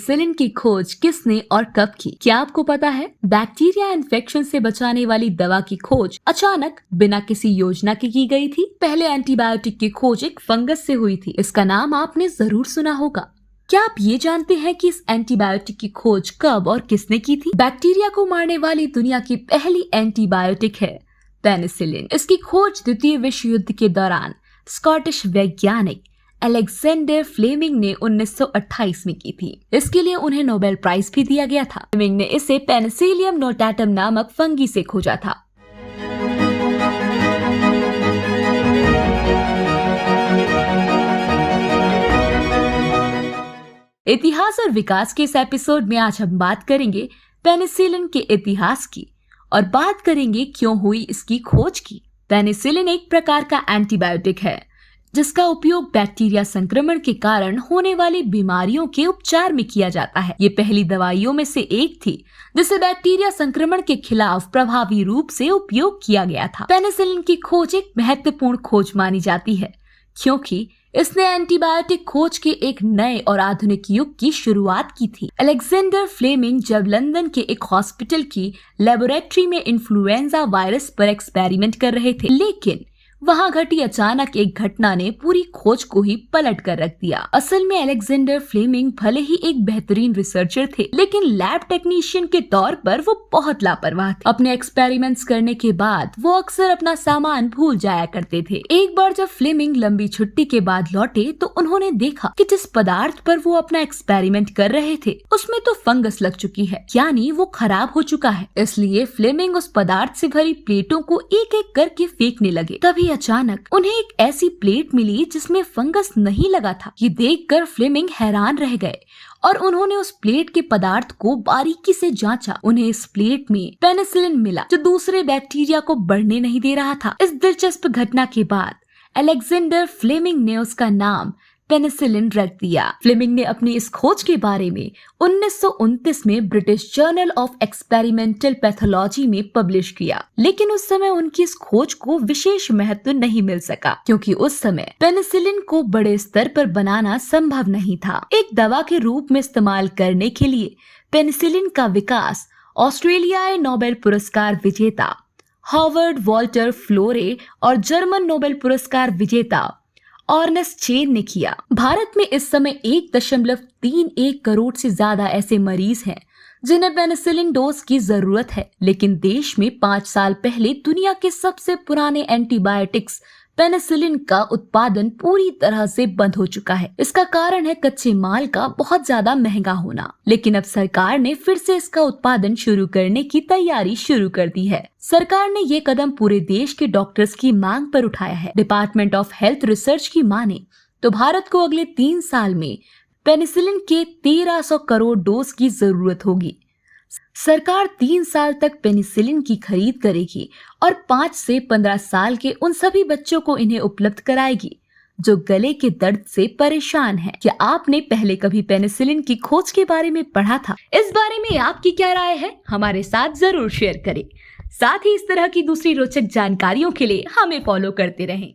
Penicillin की खोज किसने और कब की? क्या आपको पता है? बैक्टीरिया इन्फेक्शन से बचाने वाली दवा की खोज अचानक बिना किसी योजना के की गई थी। पहले एंटीबायोटिक की खोज एक फंगस से हुई थी। इसका नाम आपने जरूर सुना होगा। क्या आप ये जानते हैं कि इस एंटीबायोटिक की खोज कब और किसने की थी? बैक्टीरिया को मारने वाली दुनिया की पहली एंटीबायोटिक है पेनिसिलिन। इसकी खोज द्वितीय विश्व युद्ध के दौरान स्कॉटिश वैज्ञानिक अलेक्जेंडर फ्लेमिंग ने 1928 में की थी। इसके लिए उन्हें नोबेल प्राइज भी दिया गया था। फ्लेमिंग ने इसे पेनिसिलियम नोटाटम नामक फंगी से खोजा था। इतिहास और विकास के इस एपिसोड में आज हम बात करेंगे पेनिसिलिन के इतिहास की और बात करेंगे क्यों हुई इसकी खोज की। पेनिसिलिन एक प्रकार का एंटीबायोटिक है जिसका उपयोग बैक्टीरिया संक्रमण के कारण होने वाली बीमारियों के उपचार में किया जाता है। ये पहली दवाइयों में से एक थी जिसे बैक्टीरिया संक्रमण के खिलाफ प्रभावी रूप से उपयोग किया गया था। पेनिसिलिन की खोज एक महत्वपूर्ण खोज मानी जाती है क्योंकि इसने एंटीबायोटिक खोज के एक नए और आधुनिक युग की शुरुआत की थी। अलेक्जेंडर फ्लेमिंग जब लंदन के एक हॉस्पिटल की लेबोरेटरी में इन्फ्लुएंजा वायरस पर एक्सपेरिमेंट कर रहे थे, लेकिन वहां घटी अचानक एक घटना ने पूरी खोज को ही पलट कर रख दिया। असल में अलेक्जेंडर फ्लेमिंग भले ही एक बेहतरीन रिसर्चर थे, लेकिन लैब टेक्नीशियन के तौर पर वो बहुत लापरवाह थे। अपने एक्सपेरिमेंट्स करने के बाद वो अक्सर अपना सामान भूल जाया करते थे। एक बार जब फ्लेमिंग लंबी छुट्टी के बाद लौटे तो उन्होंने देखा कि जिस पदार्थ पर वो अपना एक्सपेरिमेंट कर रहे थे उसमें तो फंगस लग चुकी है, यानी वो खराब हो चुका है। इसलिए फ्लेमिंग उस पदार्थ से भरी प्लेटों को एक एक करके फेंकने लगे। तभी अचानक उन्हें एक ऐसी प्लेट मिली जिसमें फंगस नहीं लगा था। ये देखकर फ्लेमिंग हैरान रह गए और उन्होंने उस प्लेट के पदार्थ को बारीकी से जांचा। उन्हें इस प्लेट में पेनिसिलिन मिला जो दूसरे बैक्टीरिया को बढ़ने नहीं दे रहा था। इस दिलचस्प घटना के बाद अलेक्जेंडर फ्लेमिंग ने उसका नाम पेनिसिलिन रख दिया। फ्लेमिंग ने अपनी इस खोज के बारे में 1929 में British journal of experimental pathology में पब्लिश किया, लेकिन उस समय उनकी इस खोज को विशेष महत्व नहीं मिल सका क्योंकि उस समय पेनिसिलिन को बड़े स्तर पर बनाना संभव नहीं था। एक दवा के रूप में इस्तेमाल करने के लिए पेनिसिलिन का विकास ऑस्ट्रेलियाई नोबेल पुरस्कार विजेता हॉवर्ड वॉल्टर फ्लोरे और जर्मन नोबेल पुरस्कार विजेता अर्नेस्ट चेन ने किया। भारत में इस समय 1.31 करोड़ से ज्यादा ऐसे मरीज हैं जिन्हें पेनिसिलिन डोज की जरूरत है, लेकिन देश में 5 साल पहले दुनिया के सबसे पुराने एंटीबायोटिक्स पेनिसिलिन का उत्पादन पूरी तरह से बंद हो चुका है। इसका कारण है कच्चे माल का बहुत ज्यादा महंगा होना, लेकिन अब सरकार ने फिर से इसका उत्पादन शुरू करने की तैयारी शुरू कर दी है। सरकार ने ये कदम पूरे देश के डॉक्टर्स की मांग पर उठाया है। डिपार्टमेंट ऑफ हेल्थ रिसर्च की माने तो भारत को अगले 3 साल में पेनिसिलिन के 1300 करोड़ डोज की जरूरत होगी। सरकार 3 साल तक पेनिसिलिन की खरीद करेगी और 5 से 15 साल के उन सभी बच्चों को इन्हें उपलब्ध कराएगी जो गले के दर्द से परेशान हैं। क्या आपने पहले कभी पेनिसिलिन की खोज के बारे में पढ़ा था? इस बारे में आपकी क्या राय है? हमारे साथ जरूर शेयर करें। साथ ही इस तरह की दूसरी रोचक जानकारियों के लिए हमें फॉलो करते रहें।